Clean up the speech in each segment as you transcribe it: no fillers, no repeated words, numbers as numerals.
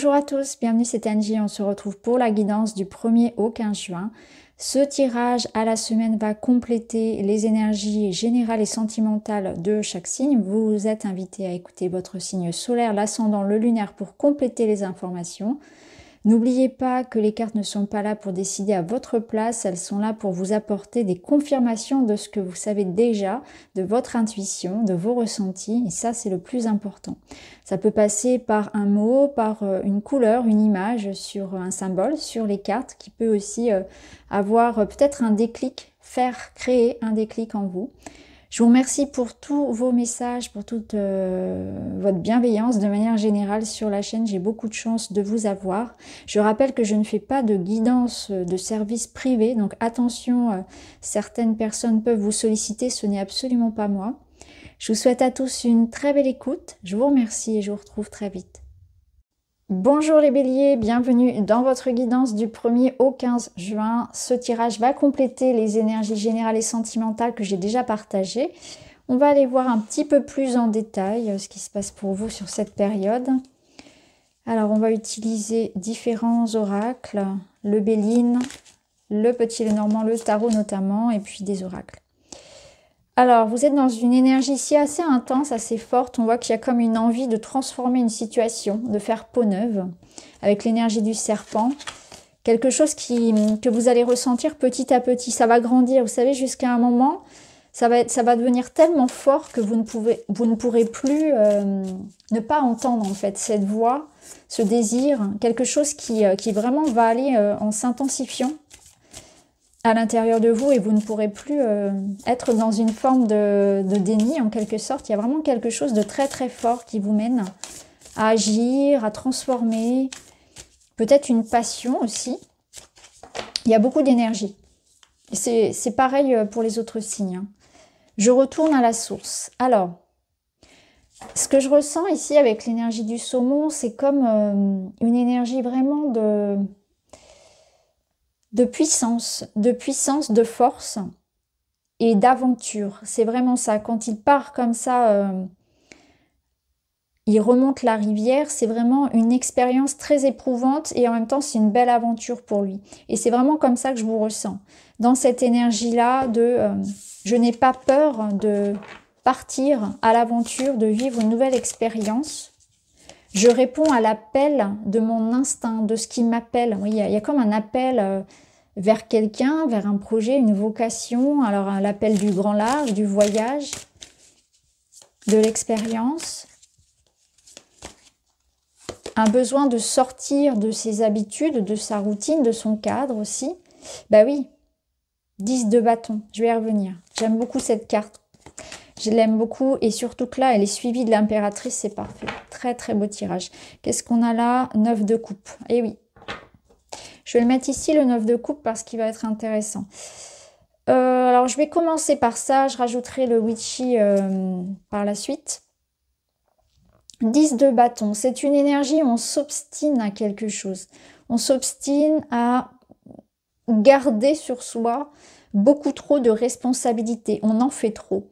Bonjour à tous, bienvenue, c'est Angie. On se retrouve pour la guidance du 1er au 15 juin. Ce tirage à la semaine va compléter les énergies générales et sentimentales de chaque signe. Vous êtes invité à écouter votre signe solaire, l'ascendant, le lunaire pour compléter les informations. N'oubliez pas que les cartes ne sont pas là pour décider à votre place, elles sont là pour vous apporter des confirmations de ce que vous savez déjà, de votre intuition, de vos ressentis, et ça c'est le plus important. Ça peut passer par un mot, par une couleur, une image, sur un symbole, sur les cartes, qui peut aussi avoir peut-être un déclic, faire créer un déclic en vous. Je vous remercie pour tous vos messages, pour toute votre bienveillance de manière générale sur la chaîne. J'ai beaucoup de chance de vous avoir. Je rappelle que je ne fais pas de guidance de service privé, donc attention, certaines personnes peuvent vous solliciter, ce n'est absolument pas moi. Je vous souhaite à tous une très belle écoute. Je vous remercie et je vous retrouve très vite. Bonjour les béliers, bienvenue dans votre guidance du 1er au 15 juin. Ce tirage va compléter les énergies générales et sentimentales que j'ai déjà partagées. On va aller voir un petit peu plus en détail ce qui se passe pour vous sur cette période. Alors on va utiliser différents oracles, le Béline, le Petit Lenormand, le tarot notamment, et puis des oracles. Alors, vous êtes dans une énergie ici assez intense, assez forte. On voit qu'il y a comme une envie de transformer une situation, de faire peau neuve, avec l'énergie du serpent. Quelque chose que vous allez ressentir petit à petit. Ça va grandir, vous savez, jusqu'à un moment, ça va devenir tellement fort que vous ne pourrez plus ne pas entendre, en fait, cette voix, ce désir. Quelque chose qui vraiment va aller en s'intensifiant à l'intérieur de vous et vous ne pourrez plus être dans une forme de déni en quelque sorte. Il y a vraiment quelque chose de très très fort qui vous mène à agir, à transformer, peut-être une passion aussi. Il y a beaucoup d'énergie. C'est pareil pour les autres signes. Je retourne à la source. Alors, ce que je ressens ici avec l'énergie du saumon, c'est comme une énergie vraiment de puissance, de force et d'aventure. C'est vraiment ça. Quand il part comme ça, il remonte la rivière, c'est vraiment une expérience très éprouvante et en même temps, c'est une belle aventure pour lui. Et c'est vraiment comme ça que je vous ressens. Dans cette énergie-là je n'ai pas peur de partir à l'aventure, de vivre une nouvelle expérience. Je réponds à l'appel de mon instinct, de ce qui m'appelle. Oui, il y a comme un appel vers quelqu'un, vers un projet, une vocation. Alors, l'appel du grand large, du voyage, de l'expérience. Un besoin de sortir de ses habitudes, de sa routine, de son cadre aussi. Bah oui, 10 de bâton, je vais y revenir. J'aime beaucoup cette carte. Je l'aime beaucoup et surtout que là, elle est suivie de l'impératrice, c'est parfait. Très très beau tirage. Qu'est-ce qu'on a là? 9 de coupe. Eh oui. Je vais le mettre ici, le 9 de coupe, parce qu'il va être intéressant. Alors, je vais commencer par ça. Je rajouterai le witchy par la suite. 10 de bâton. C'est une énergie où on s'obstine à quelque chose. On s'obstine à garder sur soi beaucoup trop de responsabilités. On en fait trop.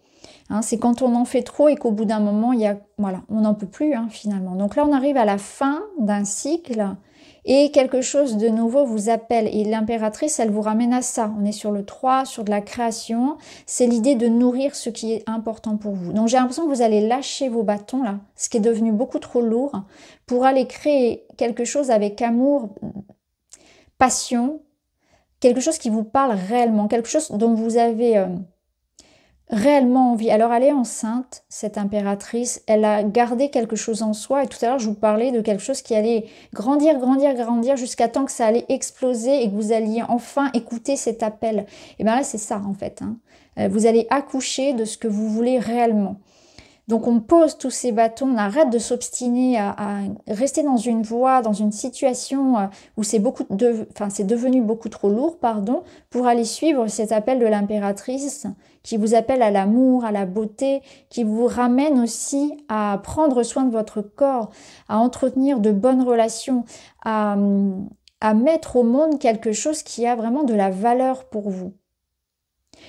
Hein, c'est quand on en fait trop et qu'au bout d'un moment, voilà, on n'en peut plus finalement. Donc là, on arrive à la fin d'un cycle et quelque chose de nouveau vous appelle. Et l'impératrice, elle vous ramène à ça. On est sur le 3, sur de la création. C'est l'idée de nourrir ce qui est important pour vous. Donc j'ai l'impression que vous allez lâcher vos bâtons là, ce qui est devenu beaucoup trop lourd, pour aller créer quelque chose avec amour, passion, quelque chose qui vous parle réellement, quelque chose dont vous avez réellement envie. Alors elle est enceinte, cette impératrice, elle a gardé quelque chose en soi et tout à l'heure je vous parlais de quelque chose qui allait grandir, grandir, grandir jusqu'à temps que ça allait exploser et que vous alliez enfin écouter cet appel. Et bien là c'est ça en fait. Vous allez accoucher de ce que vous voulez réellement. Donc on pose tous ces bâtons, on arrête de s'obstiner à rester dans une voie, dans une situation où c'est devenu beaucoup trop lourd, pour aller suivre cet appel de l'impératrice qui vous appelle à l'amour, à la beauté, qui vous ramène aussi à prendre soin de votre corps, à entretenir de bonnes relations, à mettre au monde quelque chose qui a vraiment de la valeur pour vous.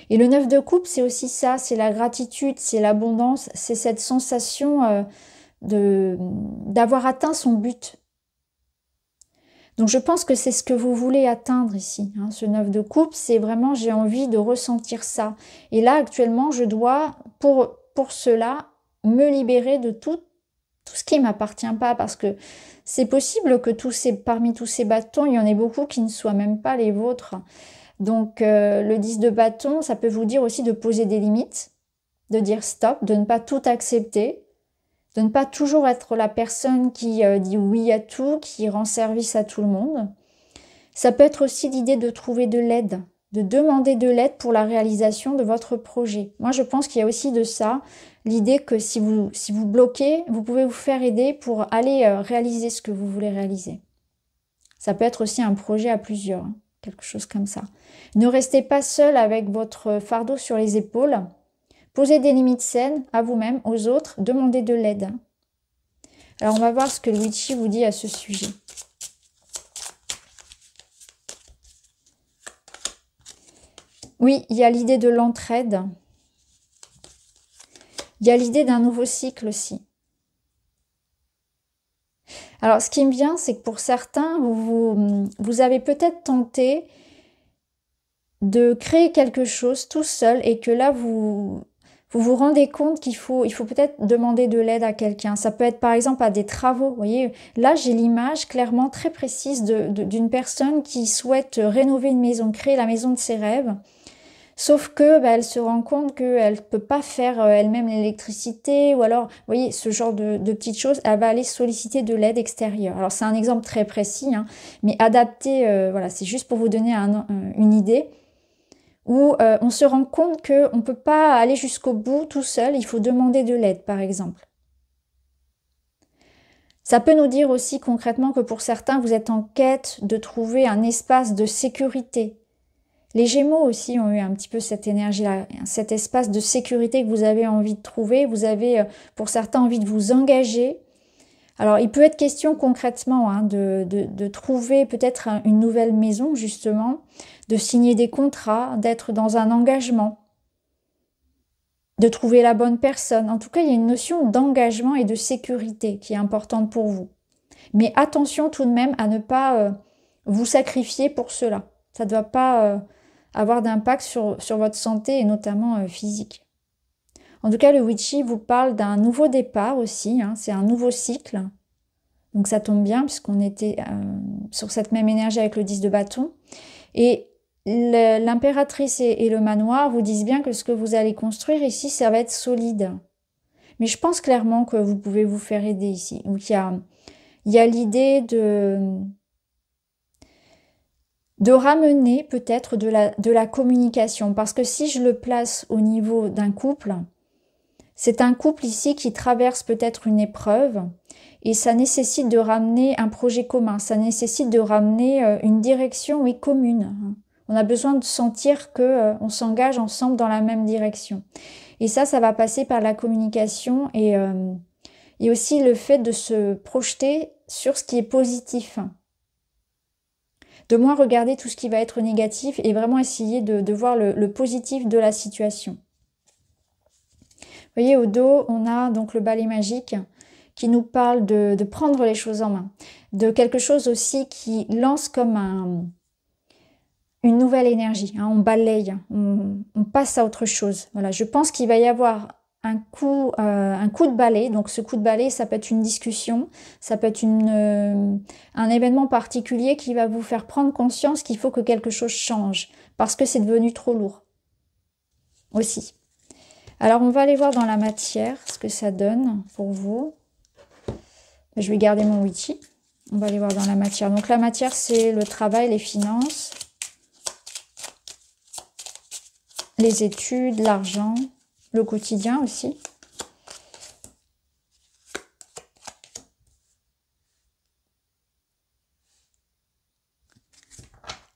Et le 9 de coupe, c'est aussi ça, c'est la gratitude, c'est l'abondance, c'est cette sensation d'avoir atteint son but. Donc je pense que c'est ce que vous voulez atteindre ici, hein, ce 9 de coupe, c'est vraiment j'ai envie de ressentir ça. Et là actuellement je dois pour cela me libérer de tout ce qui ne m'appartient pas, parce que c'est possible que parmi tous ces bâtons, il y en ait beaucoup qui ne soient même pas les vôtres. Donc le 10 de bâton, ça peut vous dire aussi de poser des limites, de dire stop, de ne pas tout accepter, de ne pas toujours être la personne qui dit oui à tout, qui rend service à tout le monde. Ça peut être aussi l'idée de trouver de l'aide, de demander de l'aide pour la réalisation de votre projet. Moi, je pense qu'il y a aussi de ça, l'idée que si vous bloquez, vous pouvez vous faire aider pour aller réaliser ce que vous voulez réaliser. Ça peut être aussi un projet à plusieurs, hein, quelque chose comme ça. Ne restez pas seul avec votre fardeau sur les épaules. Posez des limites saines à vous-même, aux autres, demandez de l'aide. Alors, on va voir ce que Luigi vous dit à ce sujet. Oui, il y a l'idée de l'entraide. Il y a l'idée d'un nouveau cycle aussi. Alors, ce qui me vient, c'est que pour certains, vous avez peut-être tenté de créer quelque chose tout seul et que là, vous vous rendez compte qu'il faut peut-être demander de l'aide à quelqu'un. Ça peut être par exemple à des travaux. Vous voyez, là, j'ai l'image clairement très précise d'une personne qui souhaite rénover une maison, créer la maison de ses rêves. Sauf que elle se rend compte qu'elle ne peut pas faire elle-même l'électricité, ou alors, vous voyez, ce genre de petites choses, elle va aller solliciter de l'aide extérieure. Alors, c'est un exemple très précis, hein, mais adapté, voilà, c'est juste pour vous donner une idée, où on se rend compte qu'on ne peut pas aller jusqu'au bout tout seul, il faut demander de l'aide, par exemple. Ça peut nous dire aussi concrètement que pour certains, vous êtes en quête de trouver un espace de sécurité. Les Gémeaux aussi ont eu un petit peu cette énergie-là, cet espace de sécurité que vous avez envie de trouver. Vous avez, pour certains, envie de vous engager. Alors, il peut être question concrètement hein, de trouver peut-être une nouvelle maison, justement, de signer des contrats, d'être dans un engagement, de trouver la bonne personne. En tout cas, il y a une notion d'engagement et de sécurité qui est importante pour vous. Mais attention tout de même à ne pas vous sacrifier pour cela. Ça ne doit pas avoir d'impact sur votre santé et notamment physique. En tout cas, le Witchy vous parle d'un nouveau départ aussi, hein, c'est un nouveau cycle. Donc ça tombe bien puisqu'on était sur cette même énergie avec le 10 de bâton. Et l'impératrice et le manoir vous disent bien que ce que vous allez construire ici, ça va être solide. Mais je pense clairement que vous pouvez vous faire aider ici. Donc il y a l'idée de ramener peut-être de la communication. Parce que si je le place au niveau d'un couple, c'est un couple ici qui traverse peut-être une épreuve et ça nécessite de ramener un projet commun, ça nécessite de ramener une direction commune. On a besoin de sentir qu'on s'engage ensemble dans la même direction. Et ça va passer par la communication et aussi le fait de se projeter sur ce qui est positif. De moins regarder tout ce qui va être négatif et vraiment essayer de voir le positif de la situation. Vous voyez, au dos, on a donc le balai magique qui nous parle de prendre les choses en main. De quelque chose aussi qui lance comme une nouvelle énergie. Hein, on balaye, on passe à autre chose. Voilà, je pense qu'il va y avoir un coup de balai. Donc ce coup de balai, ça peut être une discussion, ça peut être un événement particulier qui va vous faire prendre conscience qu'il faut que quelque chose change parce que c'est devenu trop lourd aussi. Alors on va aller voir dans la matière ce que ça donne pour vous. Je vais garder mon Witchy. On va aller voir dans la matière. Donc la matière, c'est le travail, les finances, les études, l'argent, le quotidien aussi.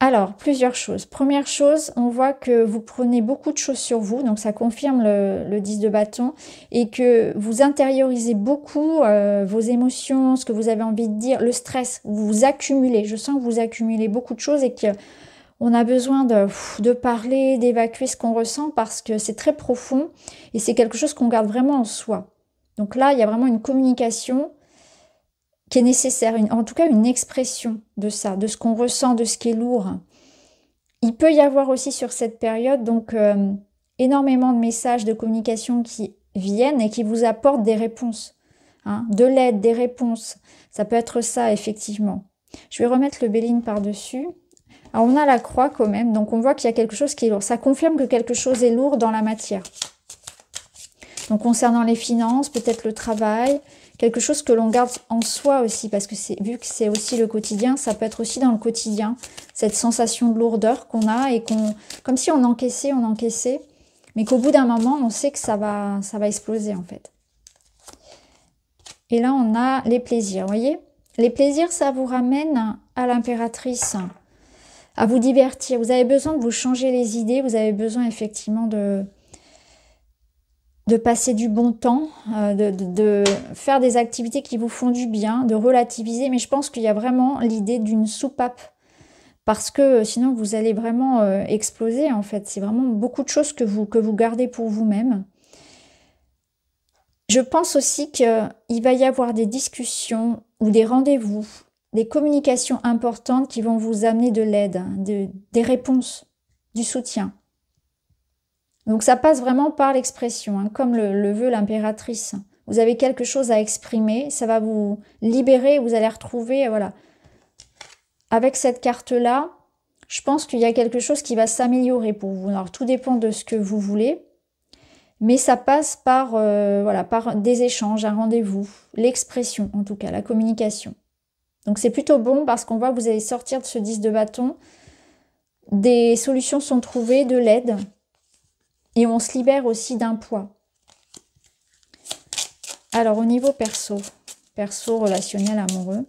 Alors, plusieurs choses. Première chose, on voit que vous prenez beaucoup de choses sur vous, donc ça confirme le 10 de bâton, et que vous intériorisez beaucoup vos émotions, ce que vous avez envie de dire, le stress, vous accumulez. Je sens que vous accumulez beaucoup de choses et qu'on a besoin de parler, d'évacuer ce qu'on ressent parce que c'est très profond et c'est quelque chose qu'on garde vraiment en soi. Donc là, il y a vraiment une communication qui est nécessaire, en tout cas une expression de ça, de ce qu'on ressent, de ce qui est lourd. Il peut y avoir aussi sur cette période donc énormément de messages de communication qui viennent et qui vous apportent des réponses, hein, de l'aide, des réponses. Ça peut être ça effectivement. Je vais remettre le Béline par-dessus. Alors on a la croix quand même, donc on voit qu'il y a quelque chose qui est lourd. Ça confirme que quelque chose est lourd dans la matière. Donc concernant les finances, peut-être le travail, quelque chose que l'on garde en soi aussi, parce que vu que c'est aussi le quotidien, ça peut être aussi dans le quotidien, cette sensation de lourdeur qu'on a et comme si on encaissait, mais qu'au bout d'un moment, on sait que ça va exploser en fait. Et là, on a les plaisirs, vous voyez? Les plaisirs, ça vous ramène à l'impératrice, à vous divertir. Vous avez besoin de vous changer les idées, vous avez besoin effectivement de passer du bon temps, de faire des activités qui vous font du bien, de relativiser. Mais je pense qu'il y a vraiment l'idée d'une soupape. Parce que sinon, vous allez vraiment exploser, en fait. C'est vraiment beaucoup de choses que vous gardez pour vous-même. Je pense aussi qu'il va y avoir des discussions ou des rendez-vous, des communications importantes qui vont vous amener de l'aide, des réponses, du soutien. Donc ça passe vraiment par l'expression, hein, comme le veut l'impératrice. Vous avez quelque chose à exprimer, ça va vous libérer, vous allez retrouver, voilà. Avec cette carte-là, je pense qu'il y a quelque chose qui va s'améliorer pour vous. Alors tout dépend de ce que vous voulez, mais ça passe par, voilà, par des échanges, un rendez-vous, l'expression en tout cas, la communication. Donc c'est plutôt bon parce qu'on voit que vous allez sortir de ce 10 de bâton, des solutions sont trouvées, de l'aide. Et on se libère aussi d'un poids. Alors, au niveau perso, relationnel, amoureux.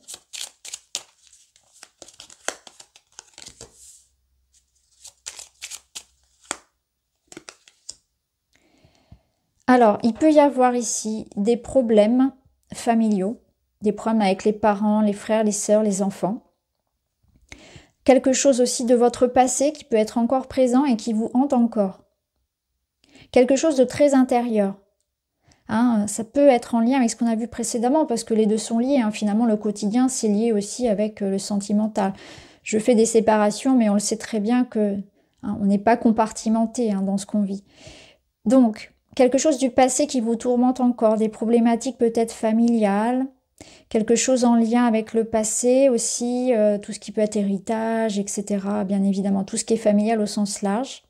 Alors, il peut y avoir ici des problèmes familiaux, des problèmes avec les parents, les frères, les sœurs, les enfants. Quelque chose aussi de votre passé qui peut être encore présent et qui vous hante encore. Quelque chose de très intérieur. Hein, ça peut être en lien avec ce qu'on a vu précédemment, parce que les deux sont liés. Hein. Finalement, le quotidien, c'est lié aussi avec le sentimental. Je fais des séparations, mais on le sait très bien que on n'est pas compartimenté dans ce qu'on vit. Donc, quelque chose du passé qui vous tourmente encore, des problématiques peut-être familiales, quelque chose en lien avec le passé aussi, tout ce qui peut être héritage, etc. Bien évidemment, tout ce qui est familial au sens large.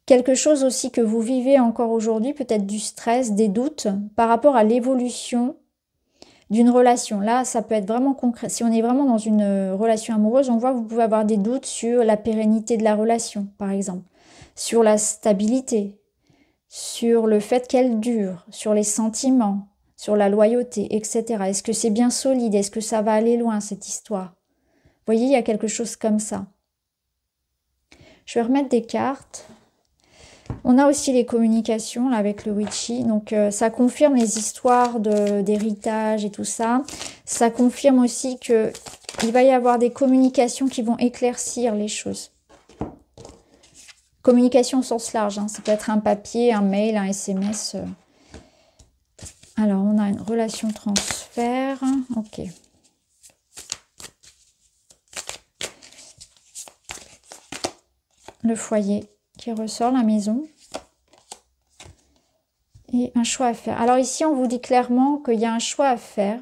Quelque chose aussi que vous vivez encore aujourd'hui, peut-être du stress, des doutes par rapport à l'évolution d'une relation. Là, ça peut être vraiment concret. Si on est vraiment dans une relation amoureuse, on voit que vous pouvez avoir des doutes sur la pérennité de la relation, par exemple, sur la stabilité, sur le fait qu'elle dure, sur les sentiments, sur la loyauté, etc. Est-ce que c'est bien solide? Est-ce que ça va aller loin, cette histoire? Vous voyez, il y a quelque chose comme ça. Je vais remettre des cartes. On a aussi les communications là, avec le Witchy, donc ça confirme les histoires d'héritage et tout ça. Ça confirme aussi qu'il va y avoir des communications qui vont éclaircir les choses. Communication au sens large, hein. Ça peut être un papier, un mail, un SMS. Alors, on a une relation transfert, ok. Le foyer qui ressort, la maison. Et un choix à faire. Alors ici, on vous dit clairement qu'il y a un choix à faire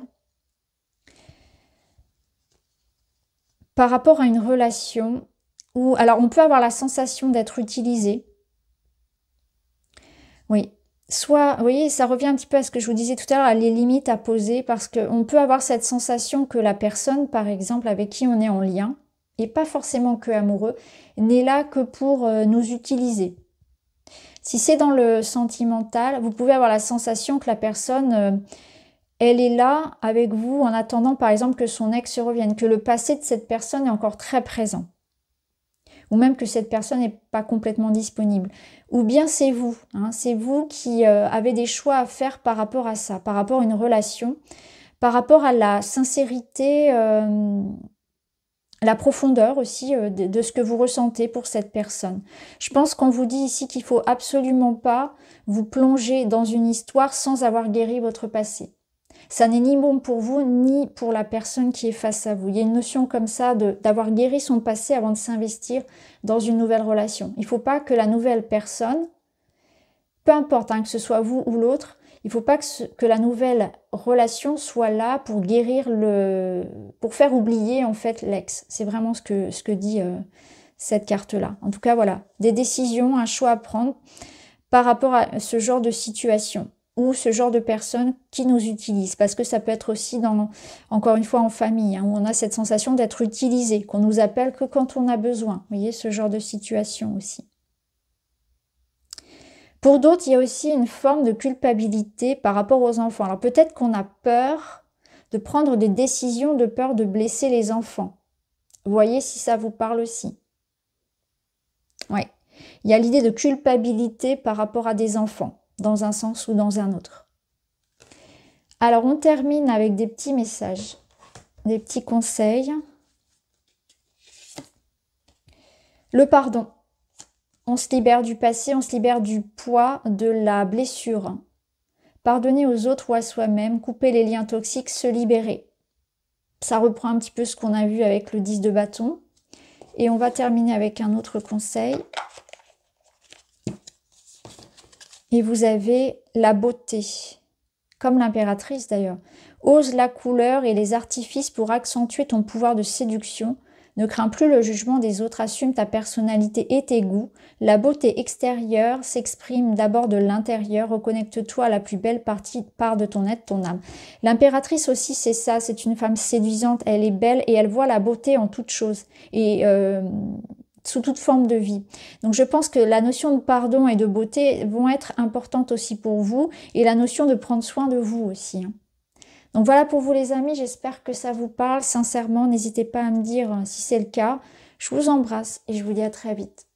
par rapport à une relation où, alors on peut avoir la sensation d'être utilisé. Oui. Soit, vous voyez, ça revient un petit peu à ce que je vous disais tout à l'heure, à les limites à poser, parce qu'on peut avoir cette sensation que la personne, par exemple, avec qui on est en lien, et pas forcément que amoureux, n'est là que pour nous utiliser. Si c'est dans le sentimental, vous pouvez avoir la sensation que la personne, elle est là avec vous en attendant par exemple que son ex revienne, que le passé de cette personne est encore très présent. Ou même que cette personne n'est pas complètement disponible. Ou bien c'est vous, c'est vous qui avez des choix à faire par rapport à ça, par rapport à une relation, par rapport à la sincérité, la profondeur aussi de ce que vous ressentez pour cette personne. Je pense qu'on vous dit ici qu'il ne faut absolument pas vous plonger dans une histoire sans avoir guéri votre passé. Ça n'est ni bon pour vous, ni pour la personne qui est face à vous. Il y a une notion comme ça d'avoir guéri son passé avant de s'investir dans une nouvelle relation. Il ne faut pas que la nouvelle personne, peu importe hein, que ce soit vous ou l'autre, il ne faut pas que la nouvelle relation soit là pour guérir pour faire oublier en fait l'ex. C'est vraiment ce que dit cette carte-là. En tout cas, voilà, des décisions, un choix à prendre par rapport à ce genre de situation ou ce genre de personnes qui nous utilisent. Parce que ça peut être aussi, encore une fois, en famille, hein, où on a cette sensation d'être utilisé, qu'on nous appelle que quand on a besoin. Vous voyez, ce genre de situation aussi. Pour d'autres, il y a aussi une forme de culpabilité par rapport aux enfants. Alors peut-être qu'on a peur de prendre des décisions, de peur de blesser les enfants. Vous voyez si ça vous parle aussi. Oui. Il y a l'idée de culpabilité par rapport à des enfants, dans un sens ou dans un autre. Alors on termine avec des petits messages, des petits conseils. Le pardon. On se libère du passé, on se libère du poids de la blessure. Pardonner aux autres ou à soi-même, couper les liens toxiques, se libérer. Ça reprend un petit peu ce qu'on a vu avec le 10 de bâton. Et on va terminer avec un autre conseil. Et vous avez la beauté, comme l'impératrice d'ailleurs. Ose la couleur et les artifices pour accentuer ton pouvoir de séduction. Ne crains plus le jugement des autres, assume ta personnalité et tes goûts. La beauté extérieure s'exprime d'abord de l'intérieur. Reconnecte-toi à la plus belle part de ton être, ton âme. L'impératrice aussi, c'est ça, c'est une femme séduisante. Elle est belle et elle voit la beauté en toute chose et sous toute forme de vie. Donc je pense que la notion de pardon et de beauté vont être importantes aussi pour vous et la notion de prendre soin de vous aussi. Donc voilà pour vous les amis, j'espère que ça vous parle. Sincèrement, n'hésitez pas à me dire si c'est le cas. Je vous embrasse et je vous dis à très vite.